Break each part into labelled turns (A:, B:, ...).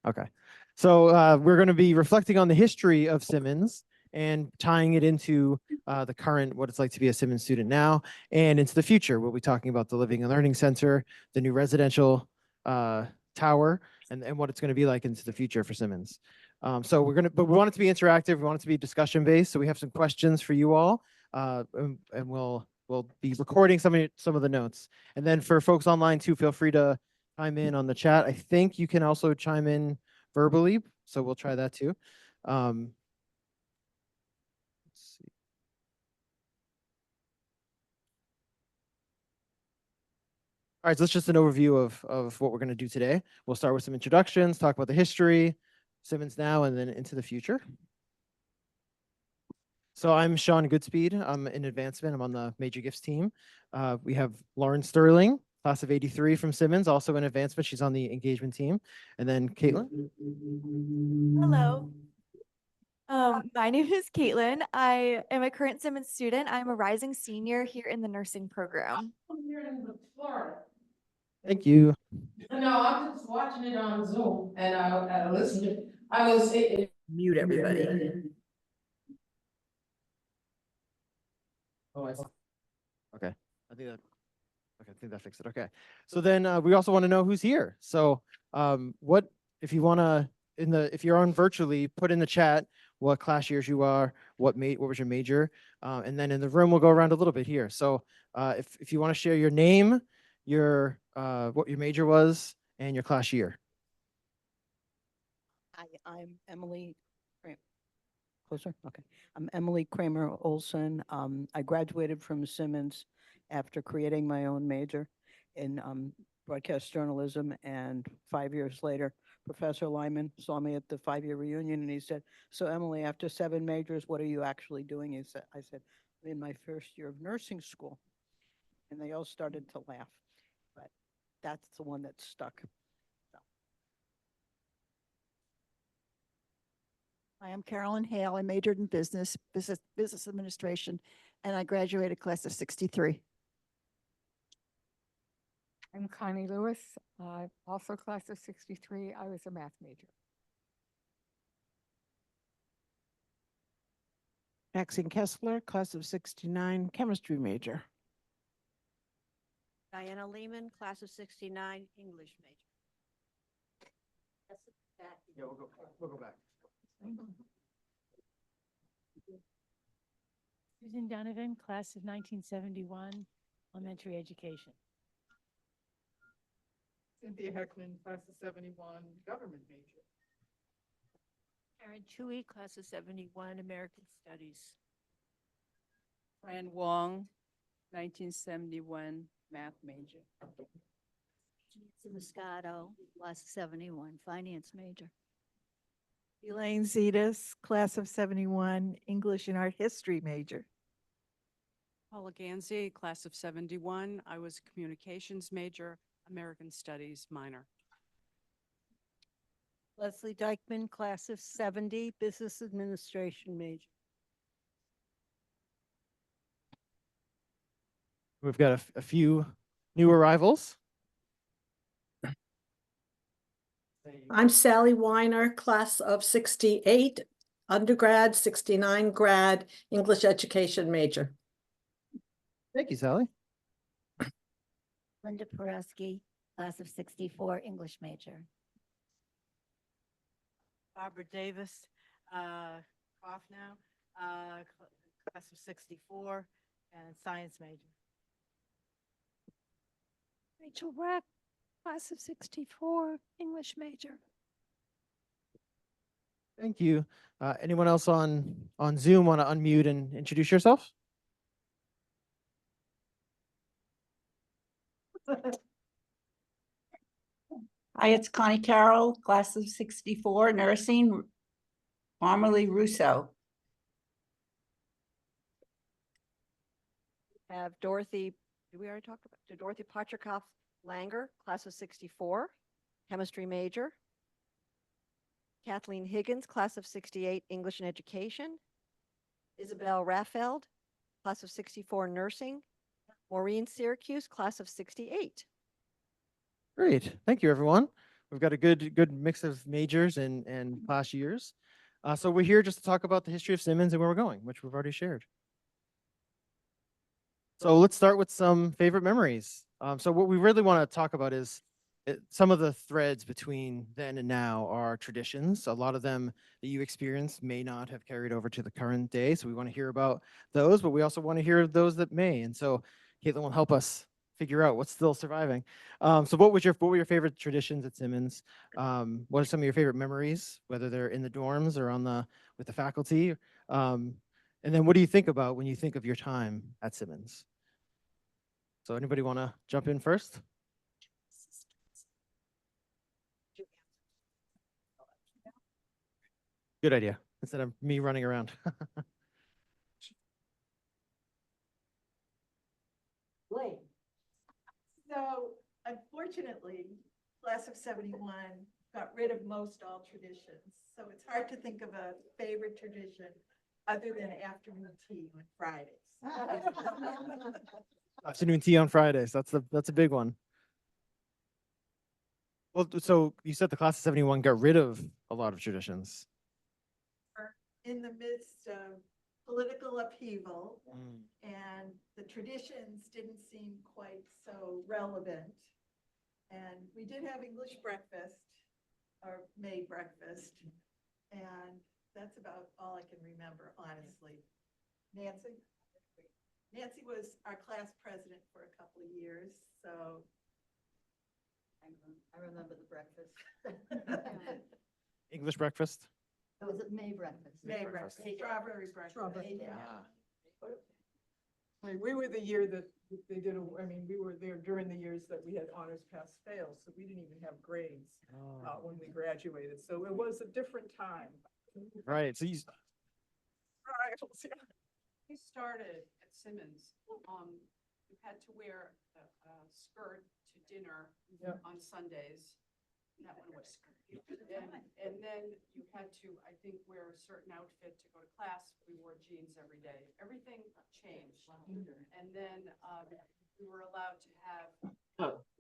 A: Okay. So we're going to be reflecting on the history of Simmons and tying it into the current, what it's like to be a Simmons student now, and into the future. We'll be talking about the Living and Learning Center, the new residential tower, and what it's going to be like into the future for Simmons. But we want it to be interactive. We want it to be discussion based. So we have some questions for you all, and we'll be recording some of the notes. And then for folks online too, feel free to chime in on the chat. I think you can also chime in verbally, so we'll try that too. Let's see. All right, so that's just an overview of what we're going to do today. We'll start with some introductions, talk about the history, Simmons now, and then into the future. So I'm Sean Goodspeed. I'm in advancement. I'm on the major gifts team. We have Lauren Sterling, class of '83 from Simmons, also in advancement. She's on the engagement team. And then Caitlin.
B: Hello. My name is Caitlin. I am a current Simmons student. I'm a rising senior here in the nursing program.
C: I'm here in Florida.
A: Thank you.
C: No, I'm just watching it on Zoom and I listened. I was
B: Mute everybody.
A: Oh, I see. Okay. I think that fixed it. Okay. So then we also want to know who's here. So what if you want to if you're on virtually, put in the chat what class years you are, what was your major, and then in the room we'll go around a little bit here. So if you want to share your name, your what your major was, and your class year.
D: Hi, I'm Emily. Closer? Okay. I'm Emily Kramer Olson. I graduated from Simmons after creating my own major in broadcast journalism, and 5 years later, Professor Lyman saw me at the 5-year reunion and he said, "So Emily, after 7 majors, what are you actually doing?" I said, "I'm in my first year of nursing school." And they all started to laugh, but that's the one that stuck.
E: Hi, I'm Carolyn Hale. I majored in business administration, and I graduated class of '63.
F: I'm Connie Lewis, also class of '63. I was a math major.
G: Maxine Kessler, class of '69, chemistry major.
H: Diana Lehman, class of '69, English major.
A: Yeah, we'll go back.
I: Susan Donovan, class of 1971, elementary education.
C: Cynthia Heckman, class of '71, government major.
H: Karen Chui, class of '71, American Studies.
J: Fran Wong, 1971, math major.
H: Moscato, class of '71, finance major.
E: Elaine Zetas, class of '71, English and art history major.
J: Paula Ganzi, class of '71. I was a communications major, American Studies minor.
D: Leslie Dykeman, class of '70, business administration major.
A: We've got a few new arrivals.
K: I'm Sally Weiner, class of '68, undergrad, '69 grad, English education major.
A: Thank you, Sally.
H: Linda Pereski, class of '64, English major.
L: Barbara Davis, off now, class of '64 and science major.
F: Rachel Rack, class of '64, English major.
A: Thank you. Anyone else on Zoom want to unmute and introduce yourself?
M: Hi, it's Connie Carroll, class of '64, nursing, formerly Russo.
H: Have Dorothy, did we already talk about Dorothy Patricoff Langer, class of '64, chemistry major. Kathleen Higgins, class of '68, English and education. Isabel Raffeld, class of '64, nursing. Maureen Syracuse, class of '68.
A: Great. Thank you, everyone. we've got a good mix of majors and class years. So we're here just to talk about the history of Simmons and where we're going, which we've already shared. So let's start with some favorite memories. So what we really want to talk about is some of the threads between then and now are traditions. A lot of them that you experienced may not have carried over to the current day. So we want to hear about those, but we also want to hear those that may. And so Caitlin will help us figure out what's still surviving. So what were your favorite traditions at Simmons? What are some of your favorite memories, whether they're in the dorms or with the faculty? And then what do you think about when you think of your time at Simmons? So anybody want to jump in first? Good idea, instead of me running around.
E: So unfortunately, class of 71 got rid of most all traditions. So it's hard to think of a favorite tradition other than afternoon tea on Fridays.
A: Afternoon tea on Fridays. That's a big one. Well, so you said the class of 71 got rid of a lot of traditions.
E: In the midst of political upheaval, and the traditions didn't seem quite so relevant. And we did have English breakfast, or May breakfast, and that's about all I can remember, honestly. Nancy? Nancy was our class president for a couple of years, so I remember the breakfast.
A: English breakfast?
E: Was it May breakfast? May breakfast, strawberry breakfast.
A: Ah.
N: I mean, we were the year that they did, I mean, we were there during the years that we had honors pass fail, so we didn't even have grades when we graduated. So it was a different time.
A: Right. So you
J: We started at Simmons. You had to wear a skirt to dinner on Sundays. That one was skirt. And then you had to, I think, wear a certain outfit to go to class. We wore jeans every day. Everything changed. And then we were allowed to have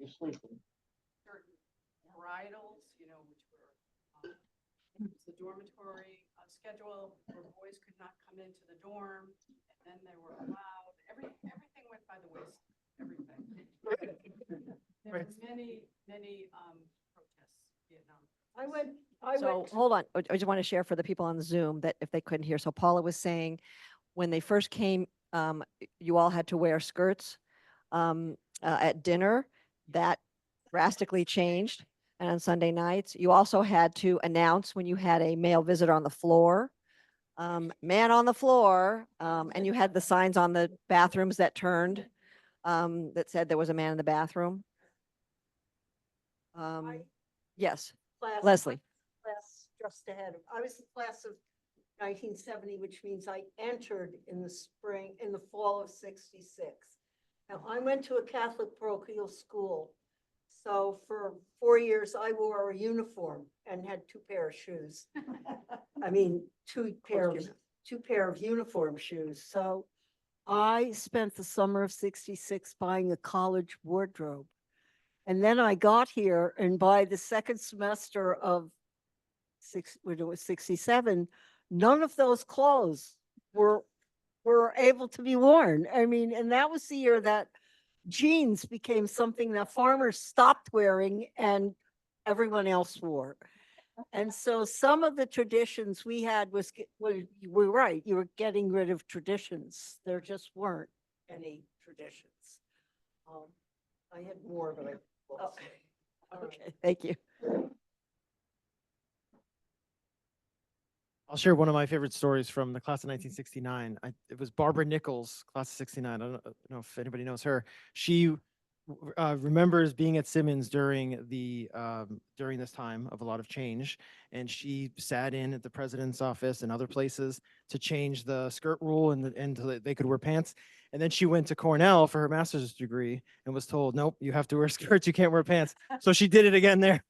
J: certain varietals, you know, which were the dormitory schedule where boys could not come into the dorm, and then they were allowed. Everything went by the wayside. Everything. There were many protests in Vietnam.
H: So hold on, I just want to share for the people on Zoom that if they couldn't hear. So Paula was saying, when they first came, you all had to wear skirts at dinner. That drastically changed. And on Sunday nights, you also had to announce when you had a male visitor on the floor, man on the floor, and you had the signs on the bathrooms that turned that said there was a man in the bathroom. Yes. Leslie.
K: Class just ahead of, I was the class of 1970, which means I entered in the fall of 66. Now, I went to a Catholic parochial school. So for 4 years, I wore a uniform and had 2 pair of shoes. I mean, two pair of uniform shoes. So I spent the summer of 66 buying a college wardrobe. And then I got here, and by the second semester of 67, none of those clothes were able to be worn. I mean, and that was the year that jeans became something that farmers stopped wearing and everyone else wore. And so some of the traditions we had you were right, you were getting rid of traditions. There just weren't any traditions. I had more, but I lost.
H: Okay, thank you.
A: I'll share one of my favorite stories from the class of 1969. It was Barbara Nichols, class of 69. I don't know if anybody knows her. She remembers being at Simmons during this time of a lot of change, and she sat in at the president's office and other places to change the skirt rule and they could wear pants. And then she went to Cornell for her master's degree and was told, nope, you have to wear skirts, you can't wear pants. So she did it again there.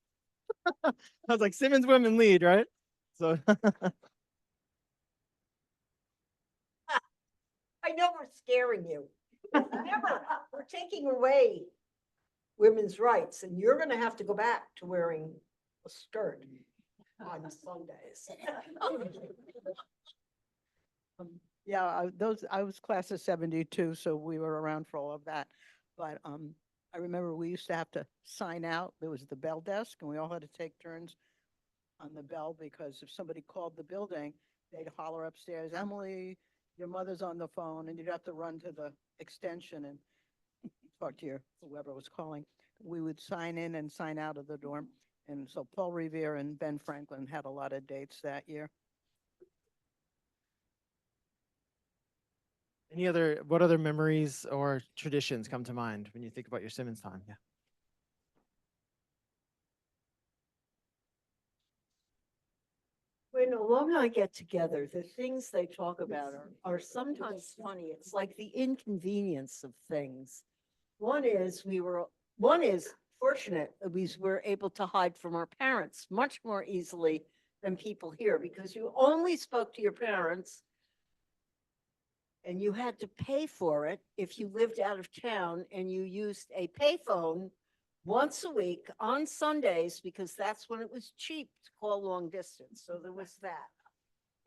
A: I was like, Simmons women lead, right? So
K: I know we're scaring you. Remember, we're taking away women's rights, and you're going to have to go back to wearing a skirt on Sundays.
D: Yeah, I was class of 72, so we were around for all of that. But I remember we used to have to sign out. There was the bell desk, and we all had to take turns on the bell because if somebody called the building, they'd holler upstairs, Emily, your mother's on the phone, and you'd have to run to the extension and talk to your whoever was calling. We would sign in and sign out of the dorm. And so Paul Revere and Ben Franklin had a lot of dates that year.
A: What other memories or traditions come to mind when you think about your Simmons time? Yeah.
K: When alumni get together, the things they talk about are sometimes funny. It's like the inconvenience of things. One is fortunate that we were able to hide from our parents much more easily than people here because you only spoke to your parents and you had to pay for it if you lived out of town and you used a payphone once a week on Sundays because that's when it was cheap to call long distance. So there was that.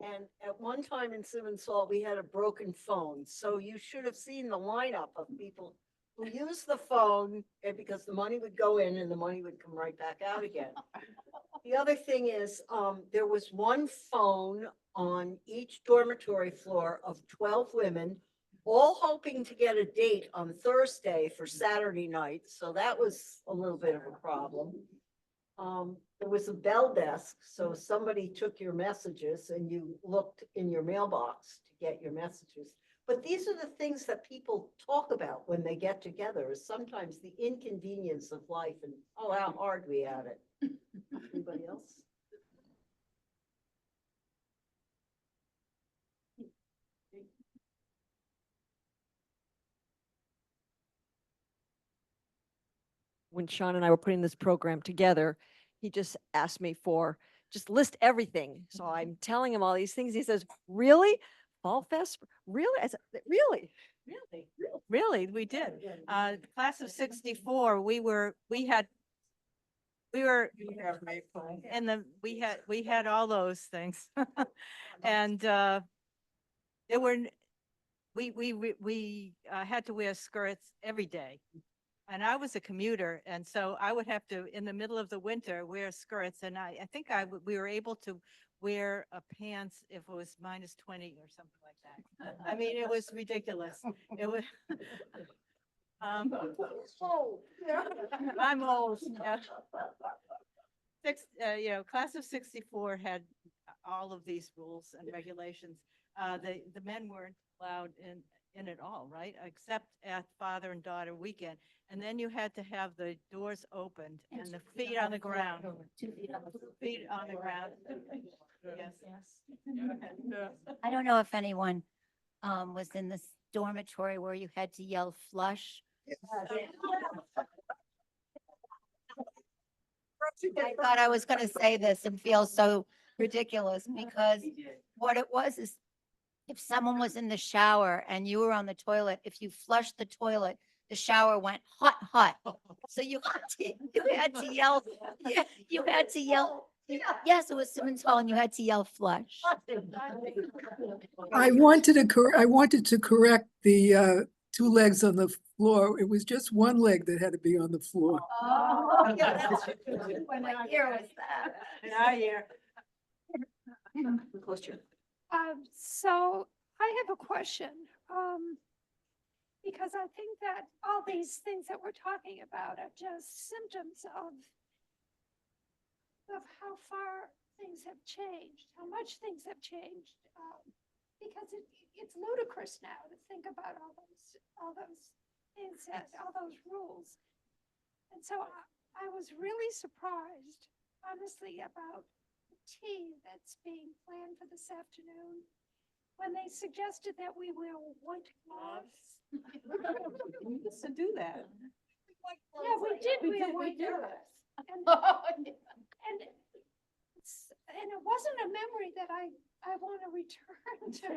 K: And at one time in Simmons Hall, we had a broken phone. So you should have seen the lineup of people who used the phone and because the money would go in and the money would come right back out again. The other thing is there was one phone on each dormitory floor of 12 women, all hoping to get a date on Thursday for Saturday night. So that was a little bit of a problem. There was a bell desk. So somebody took your messages and you looked in your mailbox to get your messages. But these are the things that people talk about when they get together, is sometimes the inconvenience of life and, oh, how hard we had it. Anybody else?
H: When Sean and I were putting this program together, he just asked me for just list everything. So I'm telling him all these things. He says, really? Fall Fest? Really? I said, really?
L: Really, we did. Class of 64, we had all those things. And there were, we had to wear skirts every day. And I was a commuter, and so I would have to, in the middle of the winter, wear skirts. And I think we were able to wear pants if it was -20 or something like that. I mean, it was ridiculous. It was. I'm old. Yeah. Class of 64 had all of these rules and regulations. The men weren't allowed in at all, right? Except at father and daughter weekend. And then you had to have the doors opened and the feet on the ground. 2 feet on the ground. Yes.
O: I don't know if anyone was in this dormitory where you had to yell flush. I thought I was going to say this and feel so ridiculous because what it was is if someone was in the shower and you were on the toilet, if you flushed the toilet, the shower went hot. So you had to yell. You had to yell. Yes, it was Simmons Hall and you had to yell flush.
P: I wanted to correct the 2 legs on the floor. It was just 1 leg that had to be on the floor.
O: Oh, yeah, that's when my ear was that.
L: In our year.
F: So I have a question. Because I think that all these things that we're talking about are just symptoms of how far things have changed, how much things have changed. Because it's ludicrous now to think about all those things, all those rules. And so I was really surprised, honestly, about the tea that's being planned for this afternoon. When they suggested that we wear white gloves.
L: We used to do that.
F: Yeah, we did wear white gloves. And it wasn't a memory that I want to return to.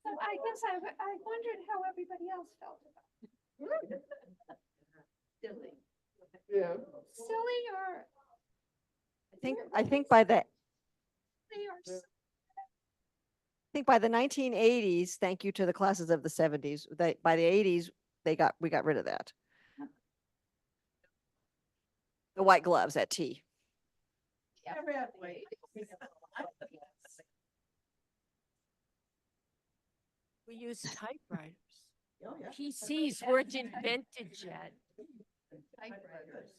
F: So I guess I wondered how everybody else felt about it.
N: Yeah.
F: Silly or
H: I think by the
F: silly or s-
H: I think by the 1980s, thank you to the classes of the 70s, by the 80s, we got rid of that. The white gloves at tea.
F: we use typewriters.
N: Oh, yeah.
F: PCs weren't invented yet. Typewriters.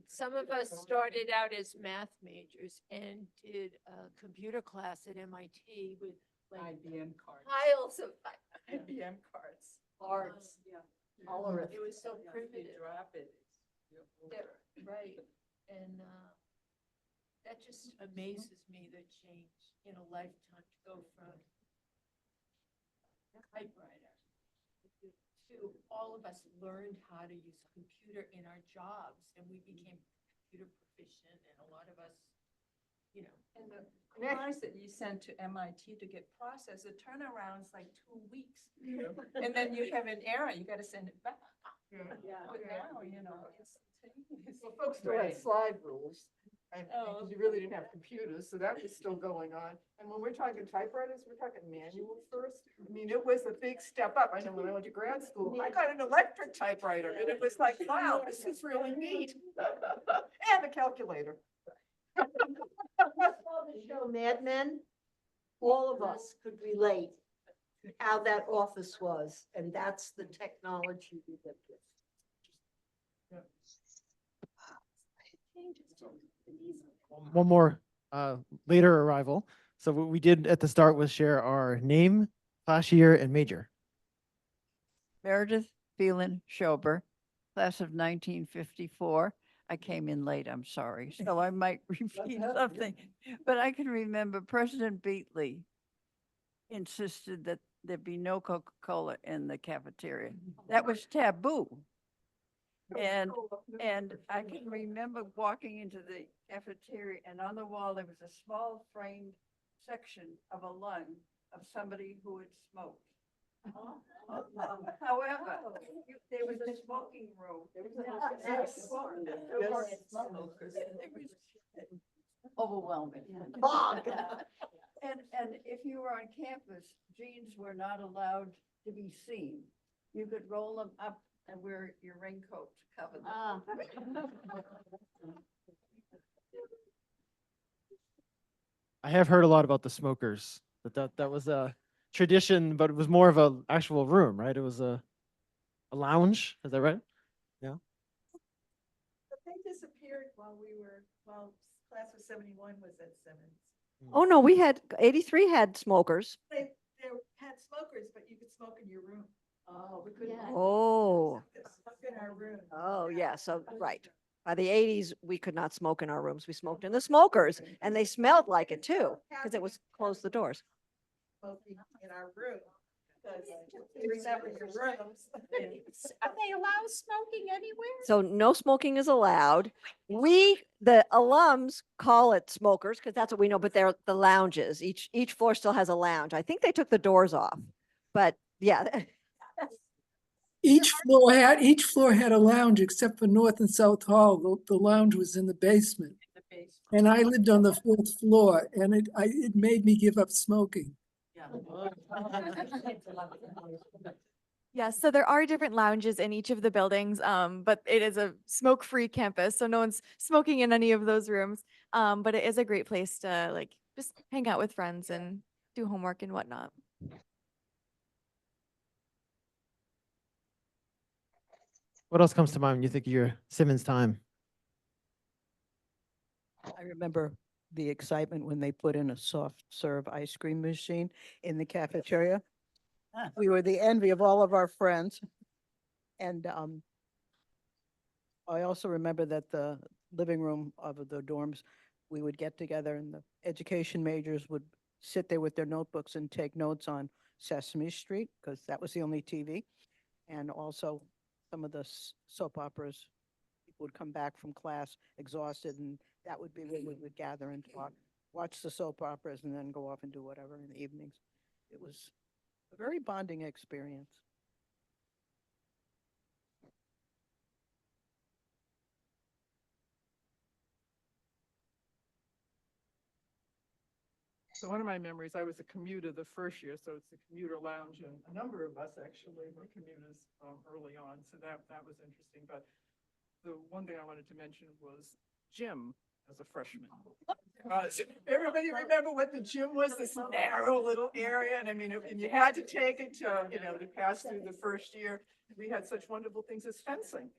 F: Some of us started out as math majors and did a computer class at MIT with like
N: IBM cards.
F: piles of
N: IBM cards.
F: cards.
N: Yeah. All over.
F: It was so primitive.
N: Drop it.
F: Right, and that just amazes me, the change in a lifetime to go from typewriter to all of us learned how to use a computer in our jobs, and we became computer proficient, and a lot of us, you know.
N: And the course that you sent to MIT to get processed, the turnaround's like 2 weeks. And then you have an error, you gotta send it back.
F: Yeah.
N: But now, you know, it's.
C: Well, folks still had slide rules, and because you really didn't have computers, so that was still going on. And when we're talking typewriters, we're talking manual first. I mean, it was a big step up. I know when I went to grad school, I got an electric typewriter, and it was like, wow, this is really neat. And a calculator.
K: The show Mad Men, all of us could relate to how that office was, and that's the technology we lived with.
A: One more later arrival. So what we did at the start was share our name, class year, and major.
Q: Meredith Phelan Schober, class of 1954. I came in late, I'm sorry, so I might repeat something. But I can remember President Beatley insisted that there be no Coca-Cola in the cafeteria. That was taboo. And I can remember walking into the cafeteria, and on the wall, there was a small framed section of a lung of somebody who had smoked. However, there was a smoking room. Overwhelming. And if you were on campus, jeans were not allowed to be seen. You could roll them up and wear your raincoat to cover them.
A: I have heard a lot about the smokers. That was a tradition, but it was more of a actual room, right? It was a lounge. Is that right? Yeah.
E: But they disappeared while class of 71 was at Simmons.
H: Oh, no, we had, 83 had smokers.
E: They had smokers, but you could smoke in your room. Oh, we couldn't.
H: Oh.
E: Smoke in our room.
H: Oh, yeah, so, right. By the 80s, we could not smoke in our rooms. We smoked in the smokers, and they smelled like it too, because it was close the doors.
E: Smoking in our room. Because you remember your rooms.
F: Are they allow smoking anywhere?
H: So no smoking is allowed. The alums call it smokers because that's what we know, but they're the lounges. Each floor still has a lounge. I think they took the doors off, but yeah.
P: Each floor had a lounge except for North and South Hall. The lounge was in the basement. And I lived on the 4th floor, and it made me give up smoking.
B: Yes, so there are different lounges in each of the buildings, but it is a smoke-free campus, so no one's smoking in any of those rooms. But it is a great place to like just hang out with friends and do homework and whatnot.
A: What else comes to mind when you think of your Simmons time?
D: I remember the excitement when they put in a soft serve ice cream machine in the cafeteria. We were the envy of all of our friends. And I also remember that the living room of the dorms, we would get together and the education majors would sit there with their notebooks and take notes on Sesame Street, because that was the only TV. And also some of the soap operas. People would come back from class exhausted, and that would be when we would gather and talk, watch the soap operas, and then go off and do whatever in the evenings. It was a very bonding experience.
N: So one of my memories, I was a commuter the first year, so it's the commuter lounge, and a number of us actually were commuters early on, so that was interesting. But the one thing I wanted to mention was gym as a freshman. Everybody remember what the gym was, this narrow little area, and I mean, and you had to take it to, to pass through the first year. We had such wonderful things as fencing.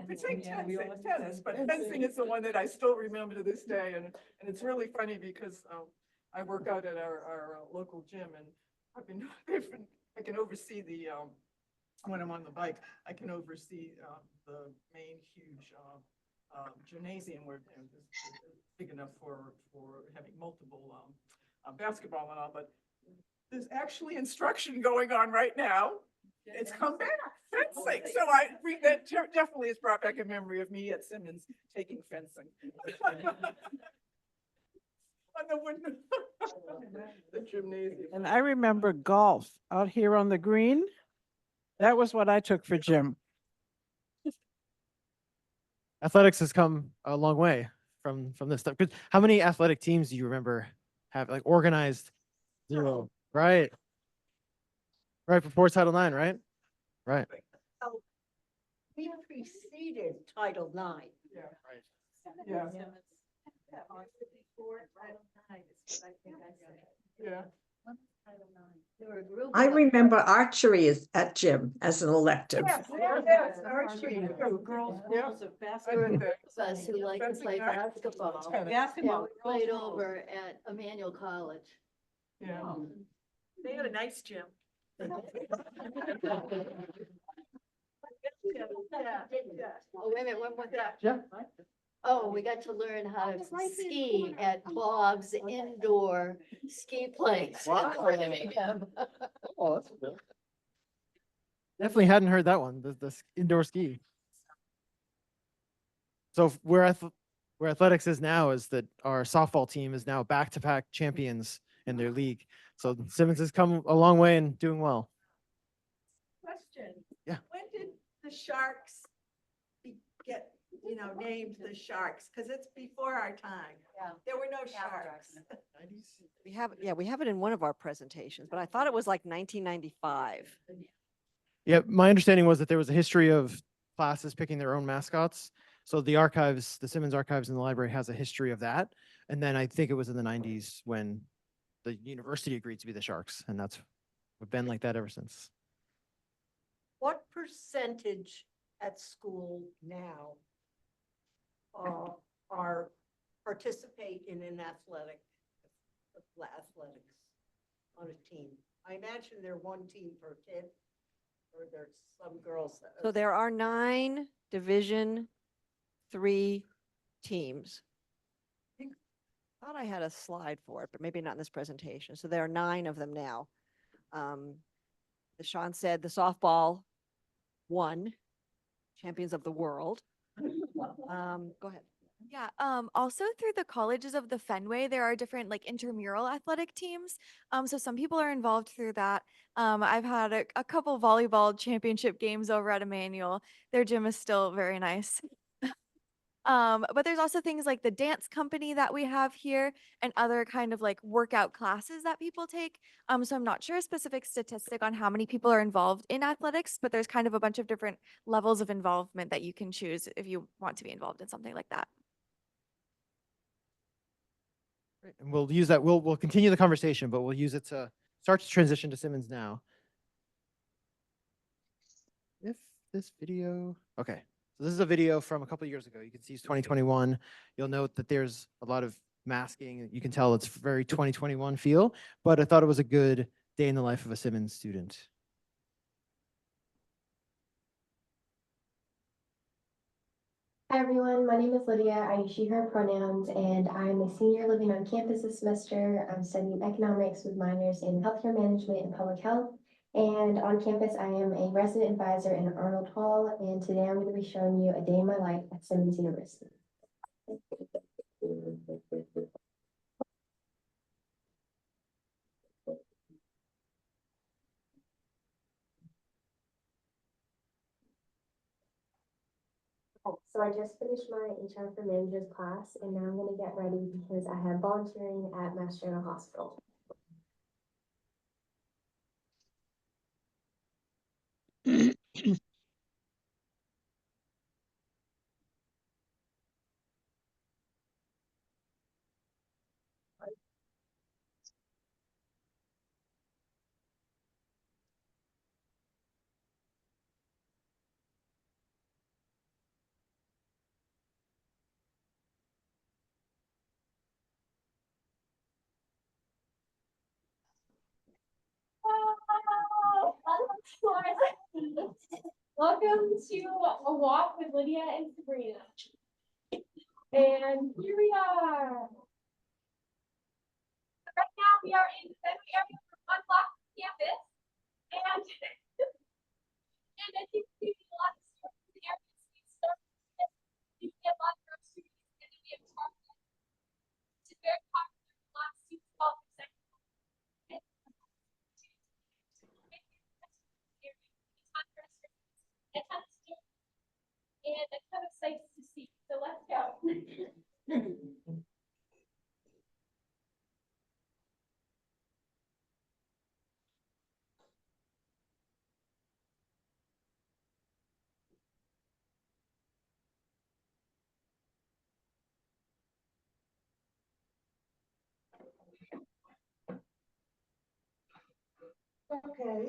N: It's like tennis, but fencing is the one that I still remember to this day, and it's really funny because I work out at our local gym, and I can oversee the when I'm on the bike, I can oversee the main huge gymnasium where it's big enough for having multiple basketball and all, but there's actually instruction going on right now. It's come back, fencing. So that definitely has brought back a memory of me at Simmons taking fencing. On the wooden, the gymnasium.
G: And I remember golf out here on the green. That was what I took for gym.
A: Athletics has come a long way from this stuff. 'Cause how many athletic teams do you remember have like organized? Zero. Right. Right, before Title IX, right? Right.
K: So we preceded Title IX.
N: Yeah. Yeah. Yeah.
R: I remember archery is at gym as an elective.
N: Yes, archery. Girls,
L: Rules of
O: Us who like to play basketball.
L: Basketball.
O: Yeah, we played over at Emmanuel College.
N: Yeah.
L: They had a nice gym.
O: Oh, wait a minute, one more thing.
A: Yeah.
O: Oh, we got to learn how to ski at Bob's indoor ski place.
A: Wow.
O: Birmingham.
A: Oh, that's cool. Definitely hadn't heard that one, the indoor ski. So where athletics is now is that our softball team is now back-to-back champions in their league. So Simmons has come a long way and doing well.
E: Question.
A: Yeah.
E: When did the Sharks get, named the Sharks? Because it's before our time.
O: Yeah.
E: There were no Sharks.
H: We have it in one of our presentations, but I thought it was like 1995.
A: Yeah, my understanding was that there was a history of classes picking their own mascots. So the archives, the Simmons Archives in the library has a history of that. And then I think it was in the 90s when the university agreed to be the Sharks, and that's been like that ever since.
K: What percentage at school now are participate in an athletics on a team? I imagine they're one team per kid, or there's some girls.
H: So there are 9 Division III teams. I thought I had a slide for it, but maybe not in this presentation. So there are 9 of them now. As Sean said, the softball won, champions of the world. Go ahead.
B: Yeah, also through the colleges of the Fenway, there are different like intramural athletic teams. So some people are involved through that. I've had a couple volleyball championship games over at Emmanuel. Their gym is still very nice. But there's also things like the dance company that we have here and other kind of like workout classes that people take. So I'm not sure a specific statistic on how many people are involved in athletics, but there's kind of a bunch of different levels of involvement that you can choose if you want to be involved in something like that.
A: Great. And we'll use that. We'll continue the conversation, but we'll use it to start to transition to Simmons now. If this video, okay. So this is a video from a couple of years ago. You can see it's 2021. You'll note that there's a lot of masking. You can tell it's very 2021 feel, but I thought it was a good day in the life of a Simmons student.
S: Hi everyone, my name is Lydia. I use she, her pronouns, and I'm a senior living on campus this semester. I'm studying economics with minors in healthcare management and public health. And on campus, I am a resident advisor in Arnold Hall. And today I'm going to be showing you a day in my life at Simmons University. So I just finished my HR for Managers class, and now I'm gonna get ready because I have volunteering at Mass General Hospital.
T: Welcome to a walk with Lydia and Sabrina. And here we are. Right now we are in the area for one block campus. And as you can see, a lot of students in the area. You get a lot of students and then we have target. Which is very popular. A lot of students call it and a ton of sights to see. So let's go.
S: Okay.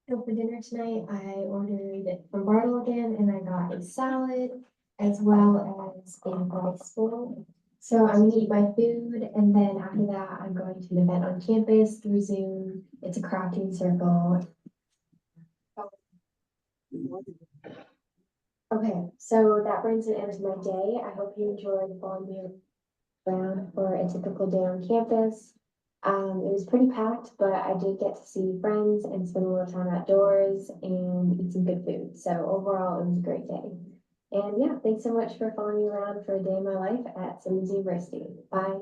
S: So for dinner tonight, I ordered from Bartle again, and I got a salad as well as a rice bowl. So I'm gonna eat my food, and then after that, I'm going to an event on campus through Zoom. It's a crafting circle. Okay, so that brings an end to my day. I hope you enjoyed following me around for a typical day on campus. It was pretty packed, but I did get to see friends and spend a little time outdoors and eat some good food. So overall, it was a great day. And yeah, thanks so much for following me around for a day in my life at Simmons University. Bye.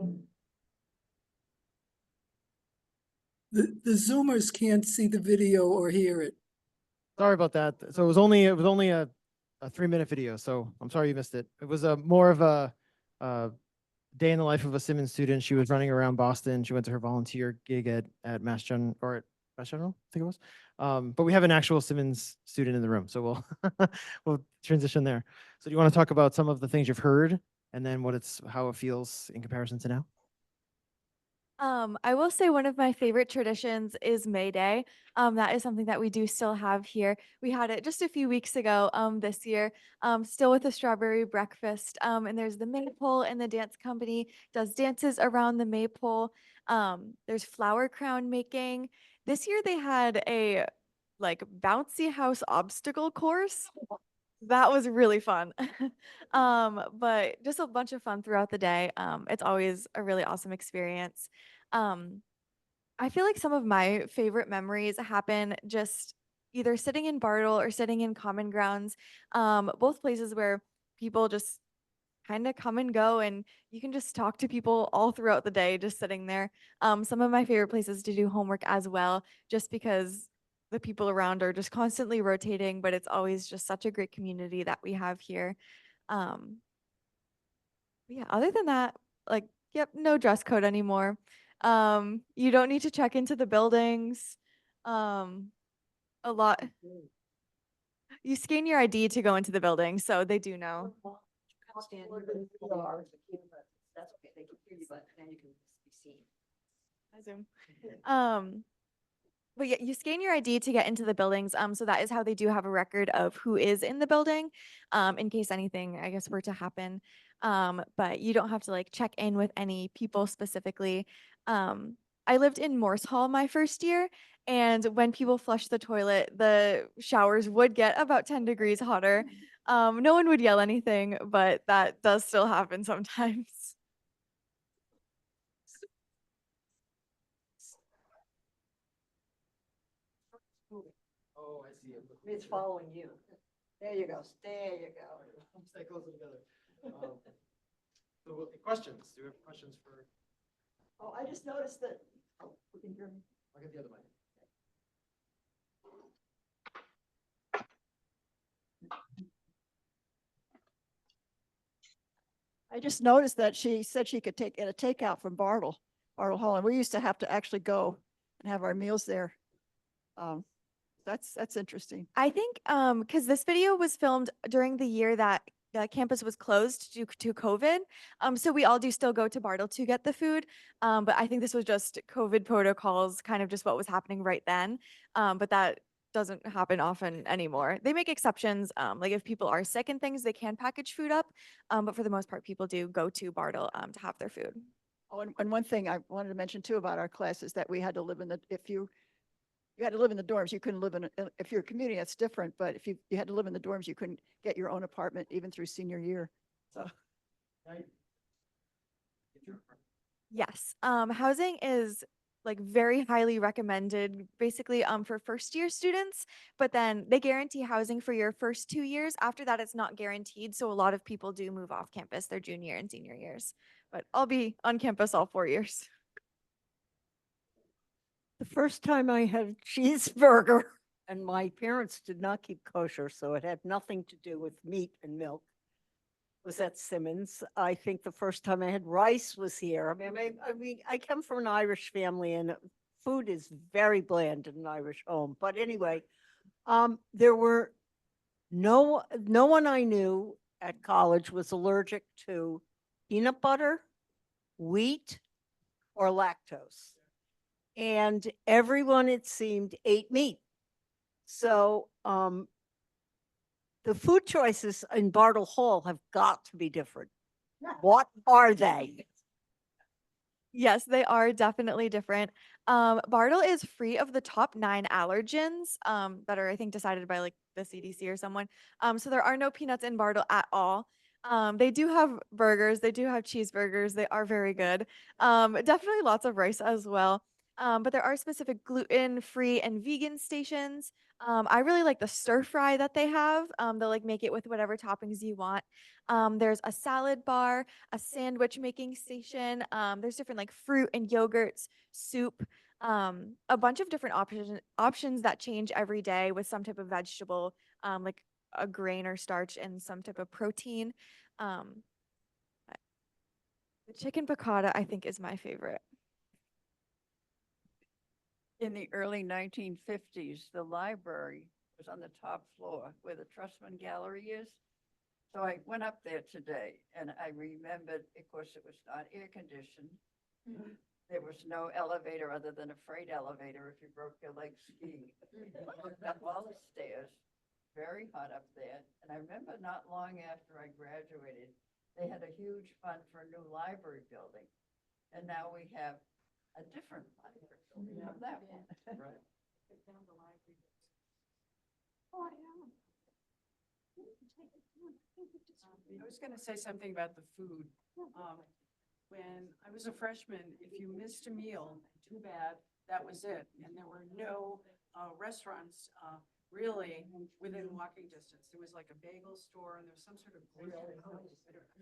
P: The Zoomers can't see the video or hear it.
A: Sorry about that. So it was only a 3-minute video. So I'm sorry you missed it. It was a more of a day in the life of a Simmons student. She was running around Boston. She went to her volunteer gig at Mass Gen or at Mass General, I think it was. But we have an actual Simmons student in the room, so we'll transition there. So do you want to talk about some of the things you've heard and then how it feels in comparison to now?
B: I will say one of my favorite traditions is May Day. That is something that we do still have here. We had it just a few weeks ago, this year, still with a strawberry breakfast. And there's the maypole, and the dance company does dances around the maypole. There's flower crown making. This year they had a like bouncy house obstacle course. That was really fun. But just a bunch of fun throughout the day. It's always a really awesome experience. Um, I feel like some of my favorite memories happen just either sitting in Bartle or sitting in Common Grounds, both places where people just kind of come and go, and you can just talk to people all throughout the day just sitting there. Some of my favorite places to do homework as well, just because the people around are just constantly rotating, but it's always just such a great community that we have here. Um, yeah, other than that, like, yep, no dress code anymore. You don't need to check into the buildings. A lot. You scan your ID to go into the building, so they do know.
H: That's okay. They can hear you, but then you can be seen.
B: Hi, Zoom. But yeah, you scan your ID to get into the buildings. So that is how they do have a record of who is in the building, in case anything, I guess, were to happen. But you don't have to like check in with any people specifically. I lived in Morse Hall my first year, and when people flushed the toilet, the showers would get about 10 degrees hotter. No one would yell anything, but that does still happen sometimes.
A: Oh, I see it.
D: It's following you. There you go. There you go.
A: Stay closer together. So questions? Do you have questions for?
D: Oh, I just noticed that. Oh, you can hear me.
A: I'll get the other mic.
U: I just noticed that she said she could get a takeout from Bartle Hall, and we used to have to actually go and have our meals there. That's interesting.
B: I think because this video was filmed during the year that the campus was closed due to COVID. So we all do still go to Bartle to get the food. But I think this was just COVID protocols, kind of just what was happening right then. But that doesn't happen often anymore. They make exceptions. Like if people are sick and things, they can package food up. But for the most part, people do go to Bartle to have their food.
U: Oh, and one thing I wanted to mention too about our class is that we had to live in the, if you had to live in the dorms, you couldn't live in, if you're a community, that's different, but if you had to live in the dorms, you couldn't get your own apartment even through senior year, so.
B: Yes, housing is like very highly recommended basically for first year students, but then they guarantee housing for your first 2 years. After that, it's not guaranteed. So a lot of people do move off campus their junior and senior years, but I'll be on campus all 4 years.
D: The first time I had a cheeseburger, and my parents did not keep kosher, so it had nothing to do with meat and milk, was at Simmons. I think the first time I had rice was here. I mean, I come from an Irish family, and food is very bland in an Irish home. But anyway, there were no one I knew at college was allergic to peanut butter, wheat, or lactose. And everyone, it seemed, ate meat. So the food choices in Bartle Hall have got to be different. What are they?
B: Yes, they are definitely different. Bartle is free of the top 9 allergens that are, I think, decided by like the CDC or someone. So there are no peanuts in Bartle at all. They do have burgers. They do have cheeseburgers. They are very good. Definitely lots of rice as well. But there are specific gluten-free and vegan stations. I really like the stir fry that they have. They'll like make it with whatever toppings you want. There's a salad bar, a sandwich making station. There's different like fruit and yogurts, soup, a bunch of different options that change every day with some type of vegetable, like a grain or starch and some type of protein. The chicken piccata, I think, is my favorite.
Q: In the early 1950s, the library was on the top floor where the Trustman Gallery is. So I went up there today and I remembered, of course, it was not air conditioned. There was no elevator other than a freight elevator if you broke your leg skiing. Up all the stairs, very hot up there. And I remember not long after I graduated, they had a huge fund for a new library building. And now we have a different library building of that one. Right.
F: Oh, I know.
J: I was going to say something about the food. When I was a freshman, if you missed a meal, too bad, that was it. And there were no restaurants really within walking distance. There was like a bagel store and there was some sort of grill. I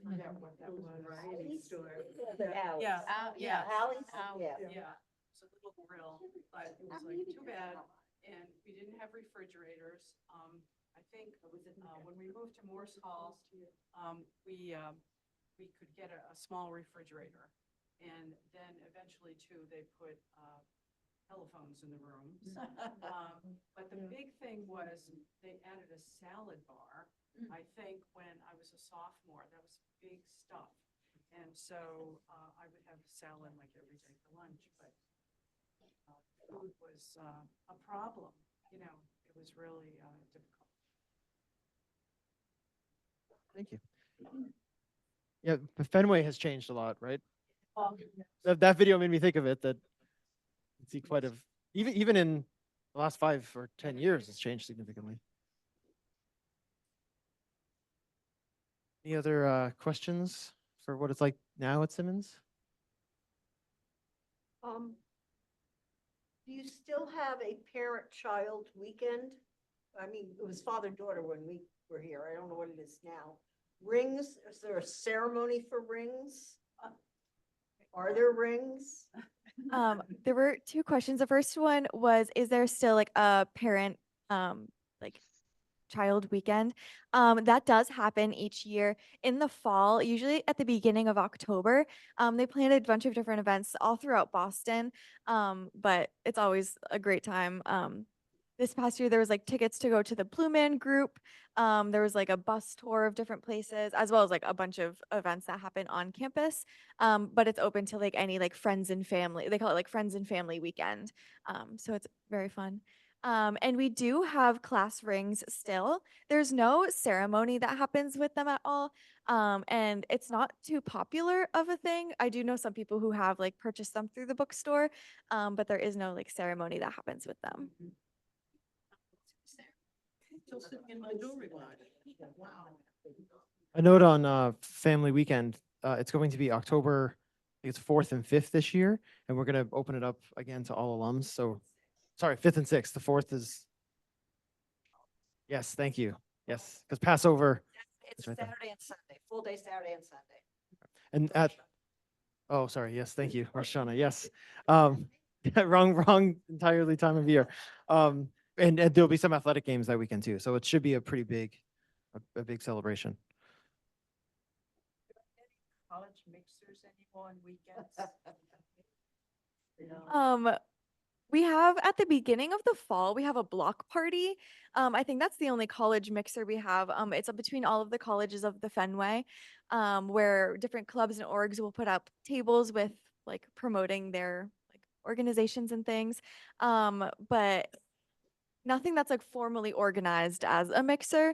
J: forget what that was.
K: Variety store.
J: Yeah, yeah.
K: Alley's, yeah.
J: Yeah, it's a little grill, but it was like too bad. And we didn't have refrigerators. I think when we moved to Morse Hall, we could get a small refrigerator. And then eventually too, they put telephones in the rooms. But the big thing was they added a salad bar. I think when I was a sophomore, that was big stuff. And so I would have salad like every day for lunch, but food was a problem. You know, it was really difficult.
A: Thank you. Yeah, but Fenway has changed a lot, right?
J: Well,
A: That video made me think of it, that you see quite a, even in the last 5 or 10 years, it's changed significantly. Any other questions for what it's like now at Simmons?
K: Do you still have a parent-child weekend? I mean, it was father-daughter when we were here. I don't know what it is now. Rings, is there a ceremony for rings? Are there rings?
B: There were 2 questions. The first one was, is there still like a parent like child weekend. That does happen each year in the fall, usually at the beginning of October. They plan a bunch of different events all throughout Boston, but it's always a great time. This past year, there was like tickets to go to the Blue Man Group. There was like a bus tour of different places, as well as like a bunch of events that happen on campus. But it's open to like any like friends and family. They call it like friends and family weekend. So it's very fun. And we do have class rings still. There's no ceremony that happens with them at all. And it's not too popular of a thing. I do know some people who have like purchased them through the bookstore, but there is no like ceremony that happens with them.
A: A note on family weekend. It's going to be October, I think it's 4th and 5th this year, and we're going to open it up again to all alums. So, sorry, 5th and 6th. The 4th is, yes, thank you. Yes, because Passover.
H: It's
A: is right there.
H: Saturday and Sunday, full day Saturday and Sunday.
A: And at, oh, sorry. Yes, thank you, Rosh Hashanah. Yes, wrong entirely time of year. And there'll be some athletic games that weekend too. So it should be a pretty big, a big celebration.
L: College mixers anymore on weekends?
B: We have at the beginning of the fall, we have a block party. I think that's the only college mixer we have. It's between all of the colleges of the Fenway, where different clubs and orgs will put up tables with like promoting their like organizations and things. But nothing that's like formally organized as a mixer.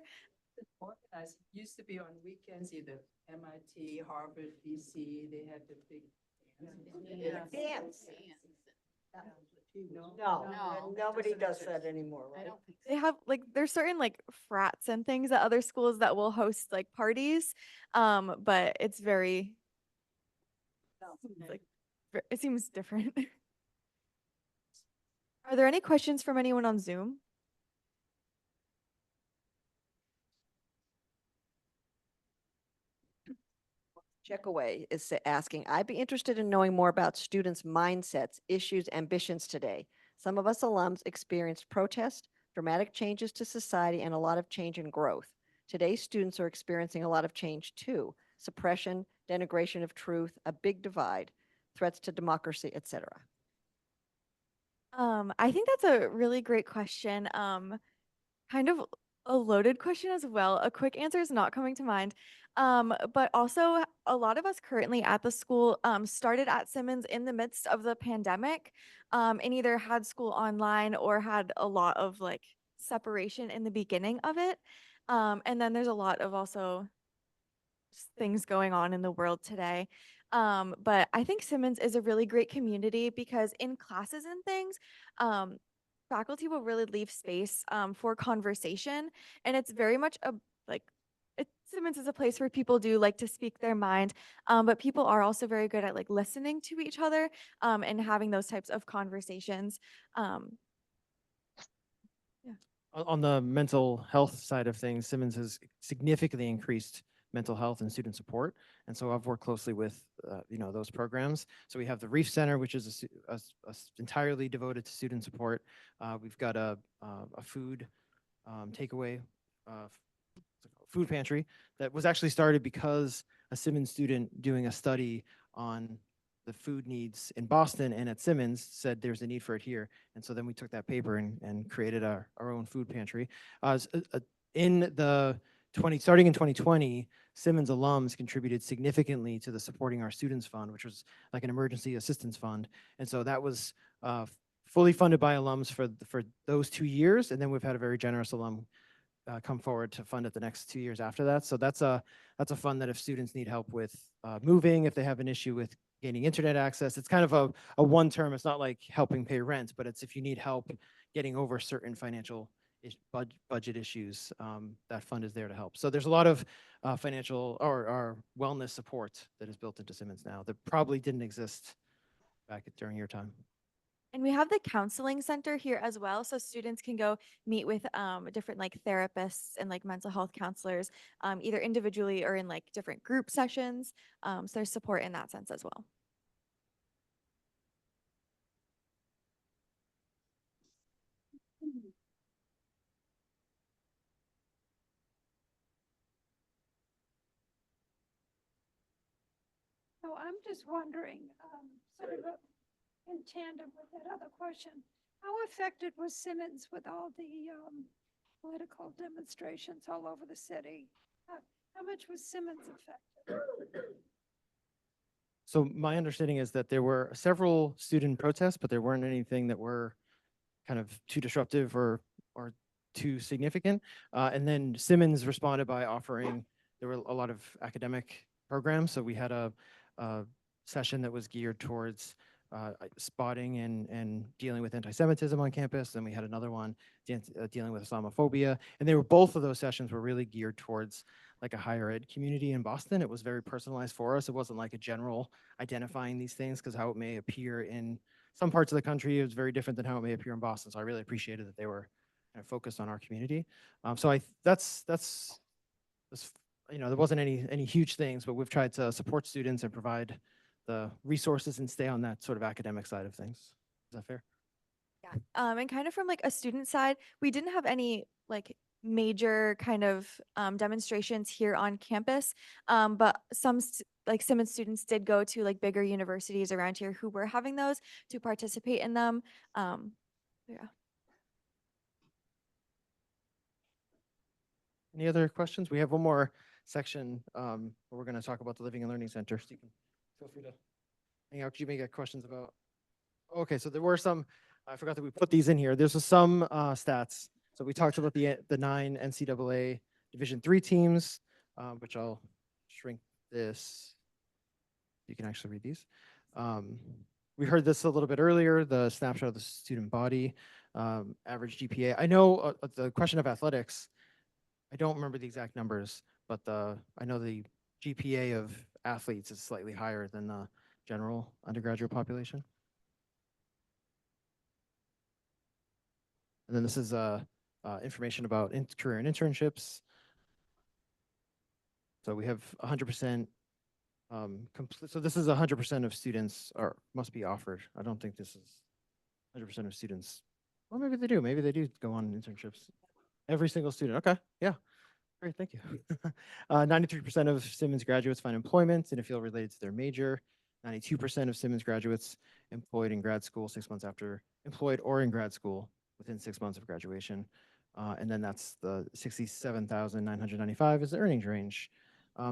J: Organized, it used to be on weekends, either MIT, Harvard, BC, they had the big
K: Dance. No, nobody does that anymore, right?
B: They have like there's certain like frats and things at other schools that will host like parties, but it's very like it seems different. Are there any questions from anyone on Zoom?
H: Checkaway is asking, I'd be interested in knowing more about students' mindsets, issues, ambitions today. Some of us alums experienced protest, dramatic changes to society, and a lot of change and growth. Today's students are experiencing a lot of change too. Suppression, denigration of truth, a big divide, threats to democracy, etc.
B: I think that's a really great question. Kind of a loaded question as well. A quick answer is not coming to mind. But also a lot of us currently at the school started at Simmons in the midst of the pandemic, and either had school online or had a lot of like separation in the beginning of it. And then there's a lot of also just things going on in the world today. But I think Simmons is a really great community because in classes and things, faculty will really leave space for conversation, and it's very much a like Simmons is a place where people do like to speak their mind, but people are also very good at like listening to each other and having those types of conversations.
A: On the mental health side of things, Simmons has significantly increased mental health and student support. And so I've worked closely with, those programs. So we have the Reef Center, which is entirely devoted to student support. We've got a food takeaway, food pantry that was actually started because a Simmons student doing a study on the food needs in Boston and at Simmons said there's a need for it here. And so then we took that paper and created our own food pantry. Starting in 2020, Simmons alums contributed significantly to the Supporting Our Students Fund, which was like an emergency assistance fund. And so that was fully funded by alums for those 2 years. And then we've had a very generous alum come forward to fund it the next 2 years after that. So that's a fund that if students need help with moving, if they have an issue with gaining internet access, it's kind of a one term. It's not like helping pay rent, but it's if you need help getting over certain financial budget issues, that fund is there to help. So there's a lot of financial or wellness support that is built into Simmons now that probably didn't exist back during your time.
B: And we have the counseling center here as well. So students can go meet with different like therapists and like mental health counselors, either individually or in like different group sessions. So there's support in that sense as well.
F: So I'm just wondering, sort of in tandem with that other question, how affected was Simmons with all the political demonstrations all over the city? How much was Simmons affected?
A: So my understanding is that there were several student protests, but there weren't anything that were kind of too disruptive or too significant. And then Simmons responded by offering, there were a lot of academic programs. So we had a session that was geared towards spotting and dealing with anti-Semitism on campus. And we had another one dealing with Islamophobia. And they were, both of those sessions were really geared towards like a higher ed community in Boston. It was very personalized for us. It wasn't like a general identifying these things, because how it may appear in some parts of the country is very different than how it may appear in Boston. So I really appreciated that they were kind of focused on our community. So that's you know, there wasn't any huge things, but we've tried to support students and provide the resources and stay on that sort of academic side of things. Is that fair?
B: Yeah. And kind of from like a student side, we didn't have any like major kind of demonstrations here on campus, but some like Simmons students did go to like bigger universities around here who were having those to participate in them. Yeah.
A: Any other questions? We have one more section where we're going to talk about the Living and Learning Center. So you can feel free to hang out. You may get questions about. Okay, so there were some. I forgot that we put these in here. There's some stats. So we talked about the 9 NCAA Division III teams, which I'll shrink this. You can actually read these. We heard this a little bit earlier, the snapshot of the student body, average GPA. I know the question of athletics, I don't remember the exact numbers, but I know the GPA of athletes is slightly higher than the general undergraduate population. And then this is information about career and internships. So we have 100%. So this is 100% of students must be offered. I don't think this is 100% of students. Well, maybe they do. Maybe they do go on internships. Every single student. Okay. Yeah. Great. Thank you. 93% of Simmons graduates find employment in a field related to their major. 92% of Simmons graduates employed in grad school 6 months after employed or in grad school within 6 months of graduation. And then that's the 67,995 is the earnings range.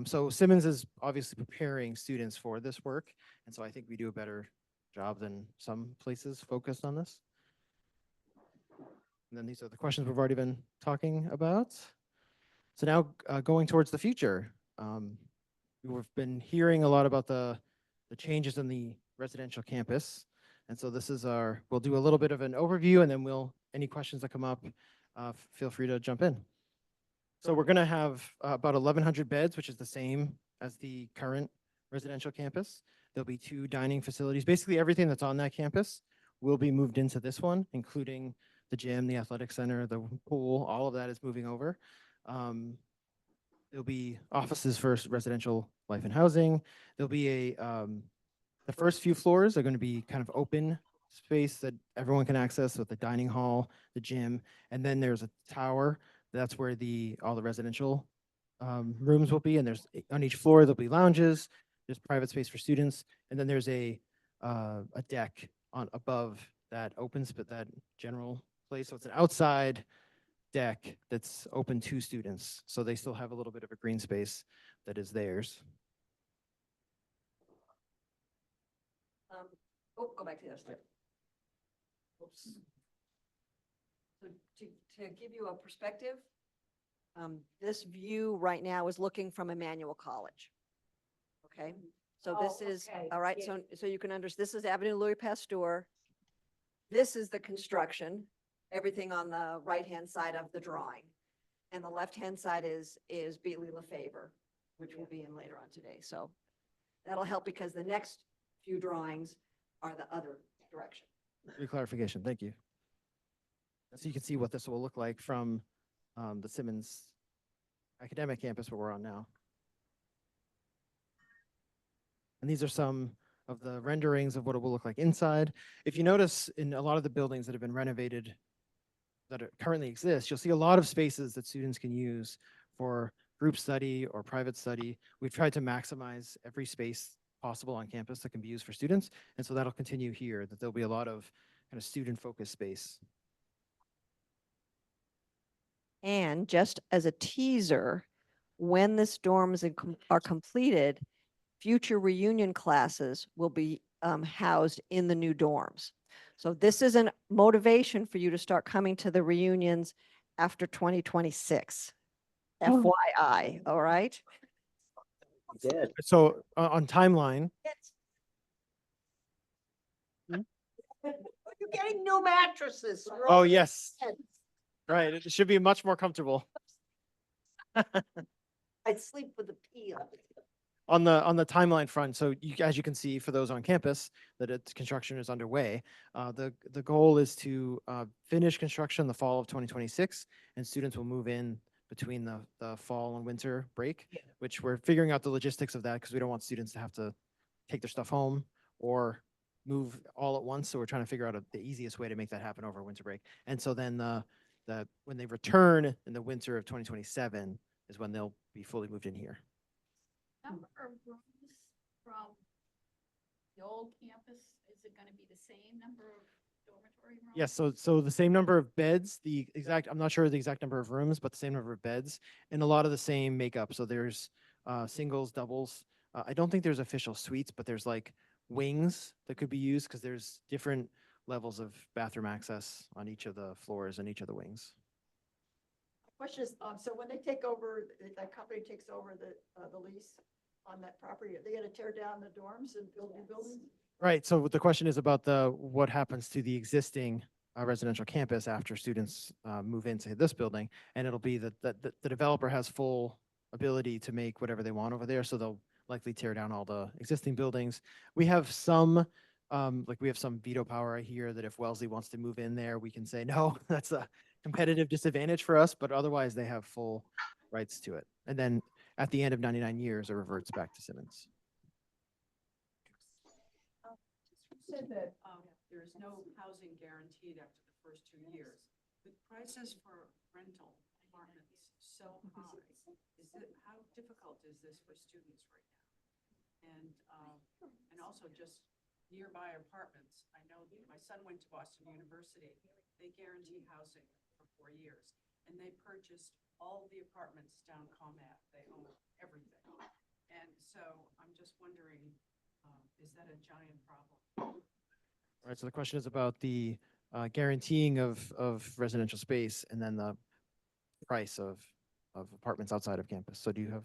A: So Simmons is obviously preparing students for this work. And so I think we do a better job than some places focused on this. And then these are the questions we've already been talking about. So now going towards the future, we've been hearing a lot about the changes in the residential campus. And so this is we'll do a little bit of an overview, and then any questions that come up, feel free to jump in. So we're gonna have about 1,100 beds, which is the same as the current residential campus. There'll be 2 dining facilities. Basically everything that's on that campus will be moved into this one, including the gym, the athletic center, the pool, all of that is moving over. There'll be offices for residential life and housing. There'll be the first few floors are going to be kind of open space that everyone can access with the dining hall, the gym, and then there's a tower. That's where all the residential rooms will be. And on each floor there'll be lounges. There's private space for students, and then there's a deck above that that general place. So it's an outside deck that's open to students. So they still have a little bit of a green space that is theirs.
H: Go back to the other slide. Oops. So to give you a perspective, this view right now is looking from Emmanuel College. Okay, so this is, all right, so you can understand, this is Avenue Louis Pasteur. This is the construction, everything on the right-hand side of the drawing. And the left-hand side is Beatley Lefevre, which will be in later on today. So that'll help because the next few drawings are the other direction.
A: Good clarification, thank you. So you can see what this will look like from the Simmons academic campus where we're on now. And these are some of the renderings of what it will look like inside. If you notice in a lot of the buildings that have been renovated that currently exist, you'll see a lot of spaces that students can use for group study or private study. We've tried to maximize every space possible on campus that can be used for students. And so that'll continue here, that there'll be a lot of kind of student-focused space.
H: And just as a teaser, when this dorms are completed, future reunion classes will be housed in the new dorms. So this is a motivation for you to start coming to the reunions after 2026. FYI, all right?
A: So on timeline,
K: You're getting new mattresses. for
A: oh
K: all your
A: yes,
K: kids.
A: right, it should be much more comfortable.
K: I sleep with a pee on it.
A: On the timeline front, so as you can see for those on campus, that its construction is underway. The goal is to finish construction the fall of 2026, and students will move in between the fall and winter break, which we're figuring out the logistics of that because we don't want students to have to take their stuff home or move all at once. So we're trying to figure out the easiest way to make that happen over winter break. And so then when they return in the winter of 2027 is when they'll be fully moved in here.
J: Number of rooms from the old campus, is it gonna be the same number of dormitory rooms?
A: Yes, so the same number of beds, I'm not sure the exact number of rooms, but the same number of beds and a lot of the same makeup. So there's singles, doubles. I don't think there's official suites, but there's like wings that could be used because there's different levels of bathroom access on each of the floors and each of the wings.
N: Question is, so when they take over, that company takes over the lease on that property, are they gonna tear down the dorms and build new buildings?
A: Right. So the question is about what happens to the existing residential campus after students move into this building, and it'll be that the developer has full ability to make whatever they want over there. So they'll likely tear down all the existing buildings. We have some veto power here that if Wellesley wants to move in there, we can say no. That's a competitive disadvantage for us, but otherwise they have full rights to it. And then at the end of 99 years, it reverts back to Simmons.
J: You said that there's no housing guaranteed after the first 2 years. With prices for rental apartments so high, how difficult is this for students right now? And also just nearby apartments. I know my son went to Boston University. They guarantee housing for 4 years, and they purchased all the apartments down Comet. They own everything. And so I'm just wondering, is that a giant problem?
A: All right, so the question is about the guaranteeing of residential space and then the price of apartments outside of campus. So do you have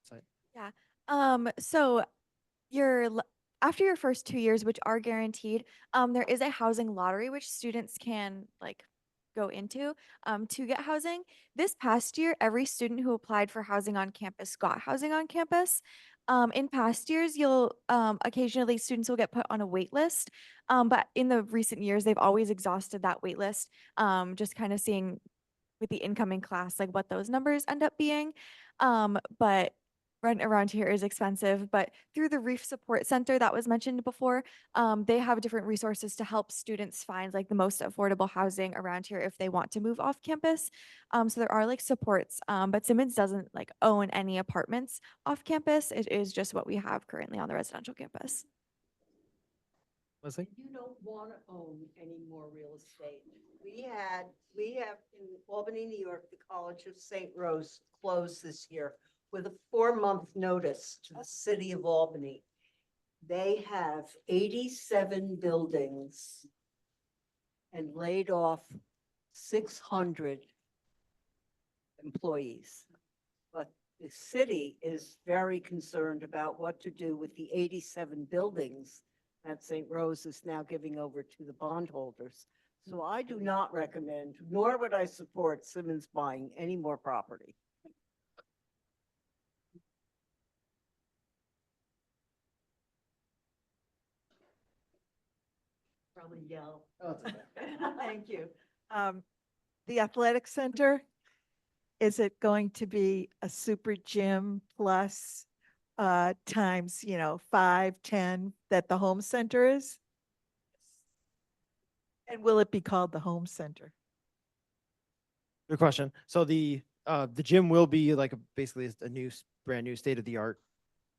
A: insight?
B: Yeah. So after your first 2 years, which are guaranteed, there is a housing lottery which students can go into to get housing. This past year, every student who applied for housing on campus got housing on campus. In past years, you'll occasionally students will get put on a wait list, but in the recent years, they've always exhausted that wait list. Just kind of seeing with the incoming class, what those numbers end up being. But rent around here is expensive, but through the Reef Support Center that was mentioned before, they have different resources to help students find the most affordable housing around here if they want to move off campus. So there are supports, but Simmons doesn't own any apartments off campus. It is just what we have currently on the residential campus.
A: Leslie?
K: You don't want to own any more real estate. We have in Albany, New York, the College of St. Rose closed this year with a 4-month notice to the city of Albany. They have 87 buildings and laid off 600 employees. But the city is very concerned about what to do with the 87 buildings that St. Rose is now giving over to the bondholders. So I do not recommend, nor would I support Simmons buying any more property. Probably yell.
G: Thank you. The athletic center, is it going to be a super gym plus times, 5, 10 that the home center is? And will it be called the home center?
A: Good question. So the gym will be basically a brand new state of the art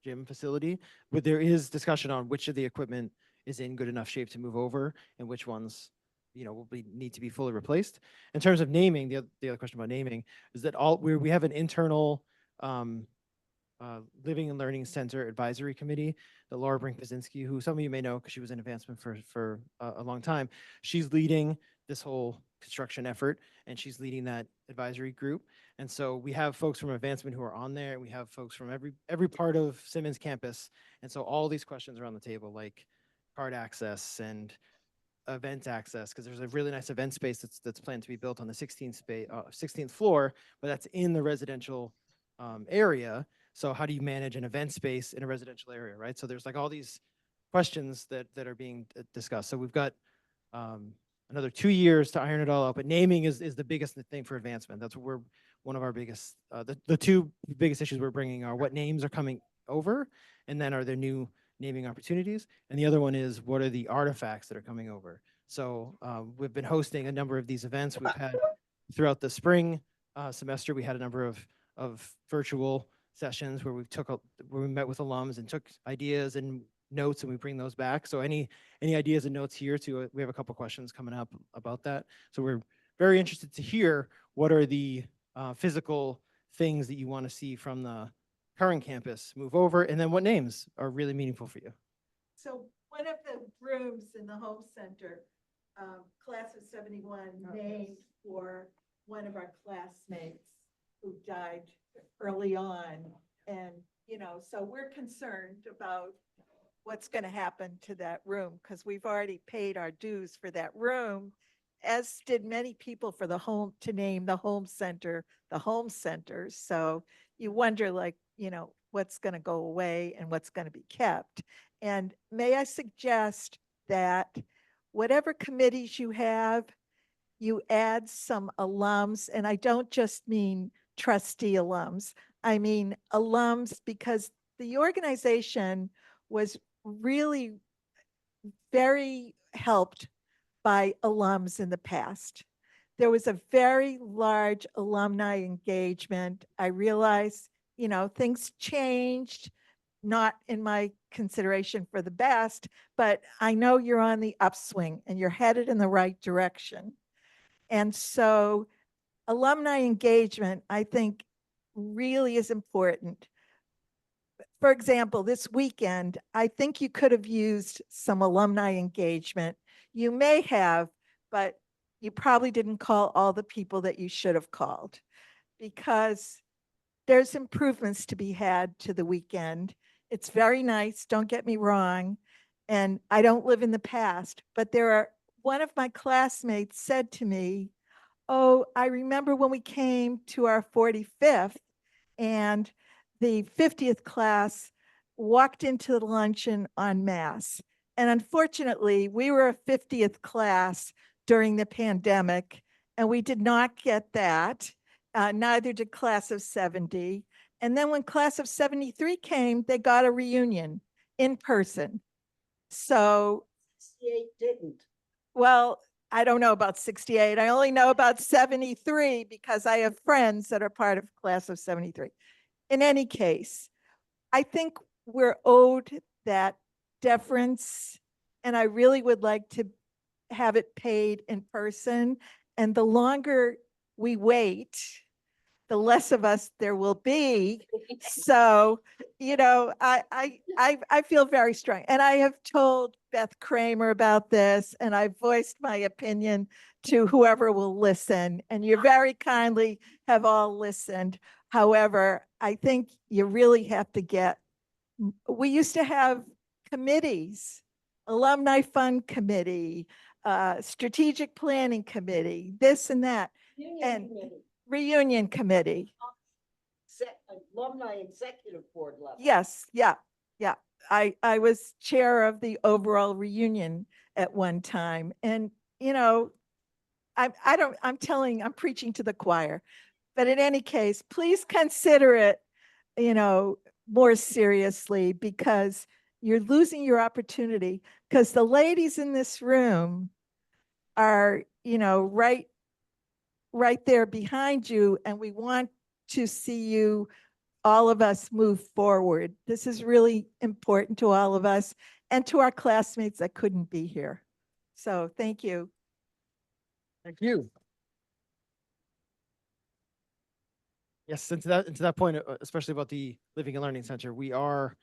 A: gym facility, but there is discussion on which of the equipment is in good enough shape to move over and which ones, need to be fully replaced. In terms of naming, the other question about naming is that we have an internal Living and Learning Center Advisory Committee that Laura Brink-Pazinski, who some of you may know because she was in advancement for a long time, she's leading this whole construction effort, and she's leading that advisory group. And so we have folks from advancement who are on there, and we have folks from every part of Simmons campus. And so all these questions are on the table, like card access and event access, because there's a really nice event space that's planned to be built on the 16th floor, but that's in the residential area. So how do you manage an event space in a residential area, right? So there's like all these questions that are being discussed. So we've got another 2 years to iron it all out, but naming is the biggest thing for advancement. That's what we're one of our biggest, the two biggest issues we're bringing are what names are coming over, and then are there new naming opportunities? And the other one is what are the artifacts that are coming over? So we've been hosting a number of these events. We've had throughout the spring semester, we had a number of virtual sessions where where we met with alums and took ideas and notes, and we bring those back. So any ideas and notes here too, we have a couple questions coming up about that. So we're very interested to hear what are the physical things that you want to see from the current campus move over, and then what names are really meaningful for you.
E: So one of the rooms in the home center, class of 71 named for one of our classmates who died early on. And, so we're concerned about what's going to happen to that room, because we've already paid our dues for that room, as did many people for to name the home center, the home center. So you wonder, what's going to go away and what's going to be kept. And may I suggest that whatever committees you have, you add some alums, and I don't just mean trustee alums. I mean alums, because the organization was really very helped by alums in the past. There was a very large alumni engagement. I realize, things changed, not in my consideration for the best, but I know you're on the upswing and you're headed in the right direction. And so alumni engagement, I think, really is important. For example, this weekend, I think you could have used some alumni engagement. You may have, but you probably didn't call all the people that you should have called, because there's improvements to be had to the weekend. It's very nice, don't get me wrong, and I don't live in the past, but one of my classmates said to me, "Oh, I remember when we came to our 45th and the 50th class walked into the luncheon en masse. And unfortunately, we were a 50th class during the pandemic, and we did not get that. Neither did class of 70. And then when class of 73 came, they got a reunion in person. So
K: 68 didn't.
E: Well, I don't know about 68. I only know about 73 because I have friends that are part of class of 73. In any case, I think we're owed that deference, and I really would like to have it paid in person. And the longer we wait, the less of us there will be. So, I feel very strong. And I have told Beth Kramer about this, and I voiced my opinion to whoever will listen. And you very kindly have all listened. However, I think you really have to we used to have committees, alumni fund committee, strategic planning committee, this and that. And reunion committee.
K: Alumni executive board level.
E: Yes, yeah. I was chair of the overall reunion at one time. And, I'm preaching to the choir. But in any case, please consider it, more seriously, because you're losing your opportunity, because the ladies in this room are, right there behind you, and we want to see you
G: all of us move forward. This is really important to all of us and to our classmates that couldn't be here. So thank you.
A: Thank you. Yes, and to that point, especially about the Living and Learning Center, we are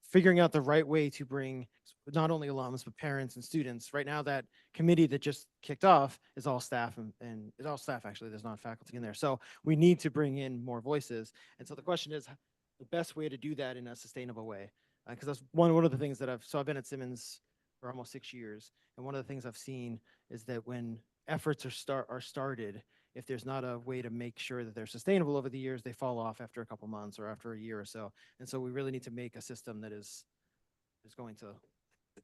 A: figuring out the right way to bring not only alums, but parents and students. Right now, that committee that just kicked off is all staff and it's all staff actually, there's not faculty in there. So we need to bring in more voices. And so the question is the best way to do that in a sustainable way. Because that's one of the things that I've been at Simmons for almost 6 years. And one of the things I've seen is that when efforts are started, if there's not a way to make sure that they're sustainable over the years, they fall off after a couple months or after a year or so. And so we really need to make a system that is going to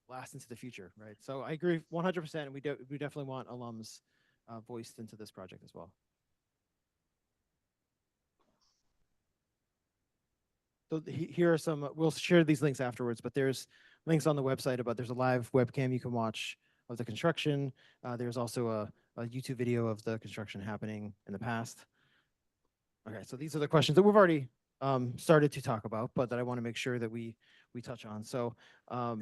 A: last into the future, right? So I agree 100%. And we definitely want alums voiced into this project as well. So here are some, we'll share these links afterwards, but there's links on the website there's a live webcam you can watch of the construction. There's also a YouTube video of the construction happening in the past. Okay, so these are the questions that we've already started to talk about, but that I want to make sure that we touch on. So now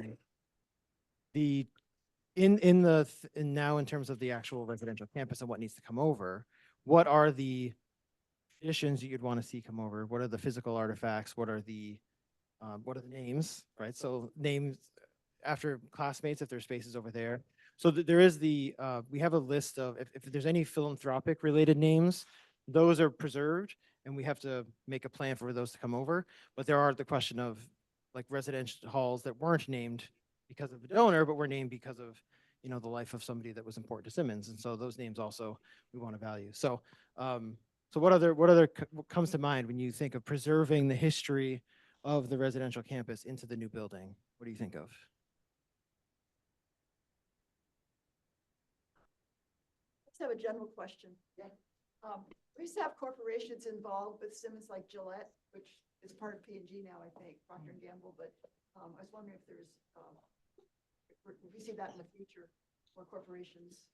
A: in terms of the actual residential campus and what needs to come over, what are the additions you'd want to see come over? What are the physical artifacts? What are the names, right? So names after classmates, if there's spaces over there. So there is we have a list of, if there's any philanthropic related names, those are preserved and we have to make a plan for those to come over. But there are the question of like residential halls that weren't named because of a donor, but were named because of, the life of somebody that was important to Simmons. And so those names also we want to value. So, so what comes to mind when you think of preserving the history of the residential campus into the new building? What do you think of?
G: Let's have a general question. Yeah. We used to have corporations involved with Simmons like Gillette, which is part of P&G now, I think, Procter & Gamble, but I was wondering if there's, if we see that in the future, more corporations.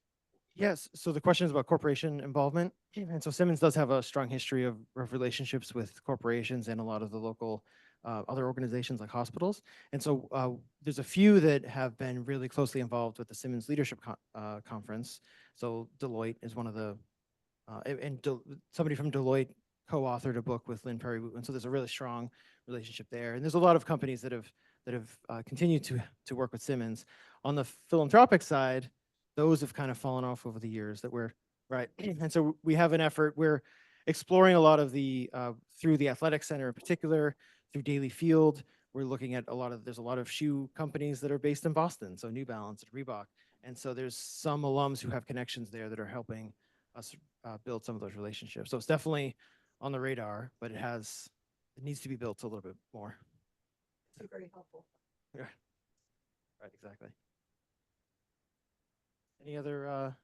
A: Yes, so the question is about corporation involvement. And so Simmons does have a strong history of relationships with corporations and a lot of the local other organizations like hospitals. And so there's a few that have been really closely involved with the Simmons Leadership Conference. So Deloitte is one of the, somebody from Deloitte co-authored a book with Lynn Perry. And so there's a really strong relationship there. And there's a lot of companies that have continued to work with Simmons. On the philanthropic side, those have kind of fallen off over the years that we're, right. And so we have an effort, we're exploring a lot of the, through the athletic center in particular, through Daily Field, we're looking at there's a lot of shoe companies that are based in Boston. So New Balance and Reebok. And so there's some alums who have connections there that are helping us build some of those relationships. So it's definitely on the radar, but it needs to be built a little bit more.
G: It's very helpful.
A: Yeah. Right, exactly. Any other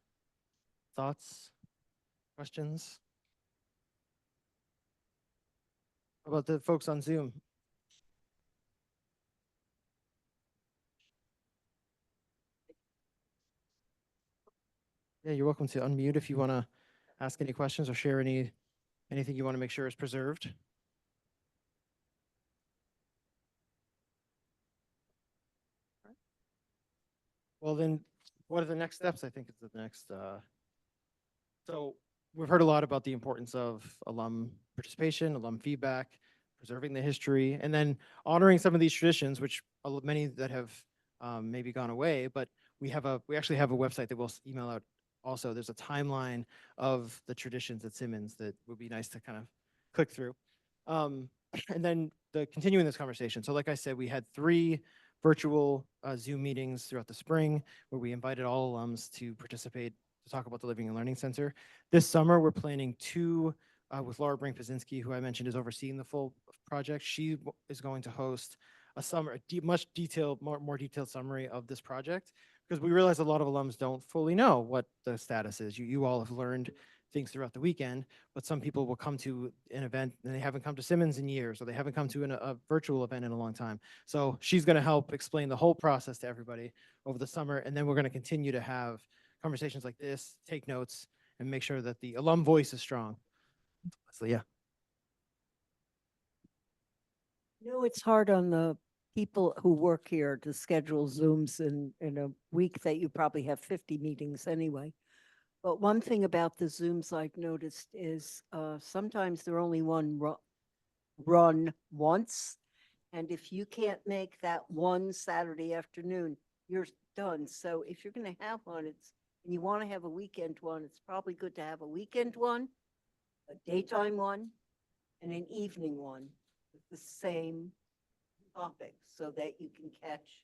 A: thoughts, questions? How about the folks on Zoom? Yeah, you're welcome to unmute if you want to ask any questions or share anything you want to make sure is preserved. Well, then what are the next steps? I think it's the next. So we've heard a lot about the importance of alum participation, alum feedback, preserving the history, and then honoring some of these traditions, which many that have maybe gone away, but we actually have a website that we'll email out also. There's a timeline of the traditions at Simmons that would be nice to kind of click through. And then continuing this conversation. So like I said, we had 3 virtual Zoom meetings throughout the spring where we invited all alums to participate to talk about the Living and Learning Center. This summer, we're planning 2 with Laura Brink-Pazinski, who I mentioned is overseeing the full project. She is going to host a more detailed summary of this project, because we realize a lot of alums don't fully know what the status is. You all have learned things throughout the weekend, but some people will come to an event and they haven't come to Simmons in years, or they haven't come to a virtual event in a long time. So she's going to help explain the whole process to everybody over the summer. And then we're going to continue to have conversations like this, take notes, and make sure that the alum voice is strong. So yeah.
D: No, it's hard on the people who work here to schedule Zooms in a week that you probably have 50 meetings anyway. But one thing about the Zooms I've noticed is sometimes they're only run once. And if you can't make that one Saturday afternoon, you're done. So if you're going to have one, and you want to have a weekend one, it's probably good to have a weekend one, a daytime one, and an evening one with the same topic so that you can catch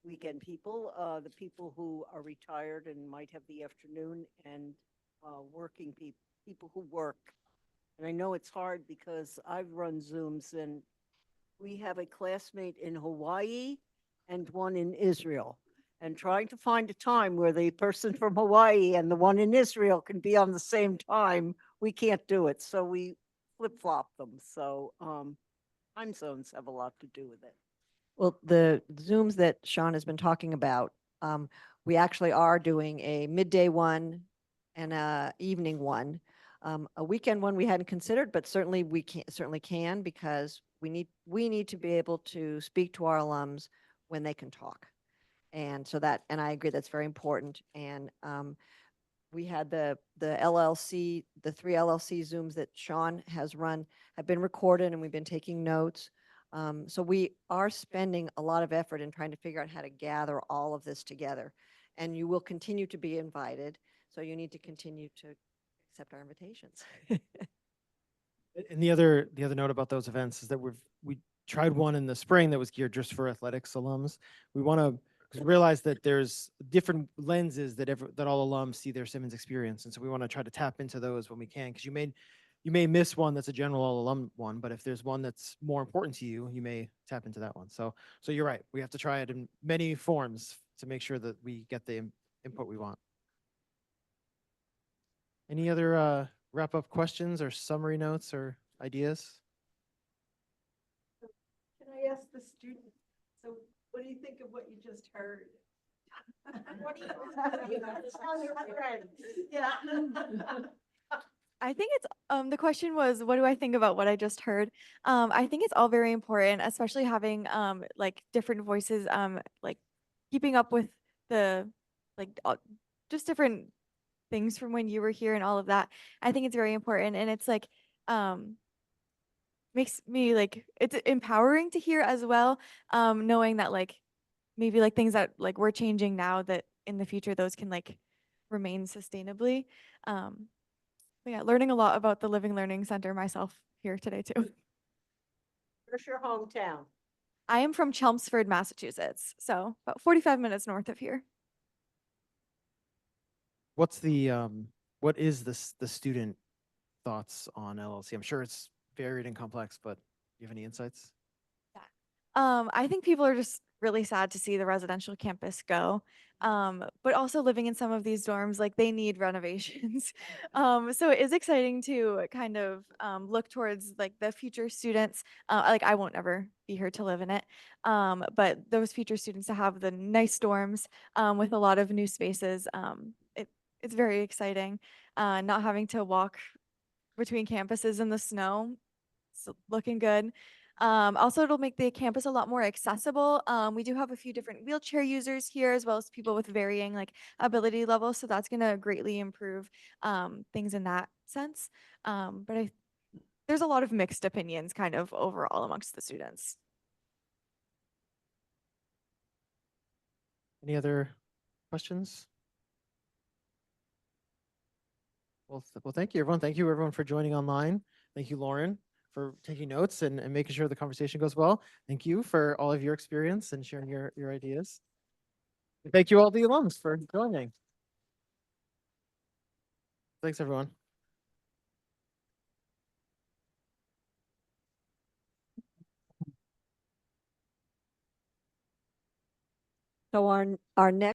D: weekend people, the people who are retired and might have the afternoon, and working people who work. And I know it's hard because I've run Zooms and we have a classmate in Hawaii and one in Israel. And trying to find a time where the person from Hawaii and the one in Israel can be on the same time, we can't do it. So we flip-flop them. So time zones have a lot to do with it.
H: Well, the Zooms that Sean has been talking about, we actually are doing a midday one and a evening one. A weekend one we hadn't considered, but certainly we can because we need to be able to speak to our alums when they can talk. And so and I agree that's very important. And we had the LLC, the 3 LLC Zooms that Sean has run have been recorded and we've been taking notes. So we are spending a lot of effort in trying to figure out how to gather all of this together. And you will continue to be invited. So you need to continue to accept our invitations.
A: And the other note about those events is that we tried one in the spring that was geared just for athletics alums. We want to realize that there's different lenses that all alums see their Simmons experience, and so we want to try to tap into those when we can, because you may miss one that's a general alum one, but if there's one that's more important to you, you may tap into that one. So you're right. We have to try it in many forms to make sure that we get the input we want. Any other wrap-up questions or summary notes or ideas?
E: Can I ask the student, so what do you think of what you just heard? What do you tell your friends? Yeah.
B: I think it's the question was, what do I think about what I just heard? I think it's all very important, especially having like different voices, like keeping up with the just different things from when you were here and all of that. I think it's very important, and it's like makes me like, it's empowering to hear as well, knowing that like maybe like things that like we're changing now, that in the future those can like remain sustainably. But yeah, learning a lot about the Living Learning Center myself here today too.
K: Where's your hometown?
B: I am from Chelmsford, Massachusetts, so about 45 minutes north of here.
A: What is the student thoughts on LLC? I'm sure it's varied and complex, but do you have any insights?
B: I think people are just really sad to see the residential campus go. But also living in some of these dorms, like they need renovations. So it is exciting to kind of look towards like the future students. Like I won't ever be here to live in it. But those future students to have the nice dorms with a lot of new spaces. It's very exciting. Not having to walk between campuses in the snow. It's looking good. Also, it'll make the campus a lot more accessible. We do have a few different wheelchair users here, as well as people with varying like ability levels. So that's going to greatly improve things in that sense. But there's a lot of mixed opinions kind of overall amongst the students.
A: Any other questions? Well, thank you, everyone. Thank you, everyone, for joining online. Thank you, Lauren, for taking notes and making sure the conversation goes well. Thank you for all of your experience and sharing your ideas. And thank you all the alums for joining. Thanks, everyone.
H: So our next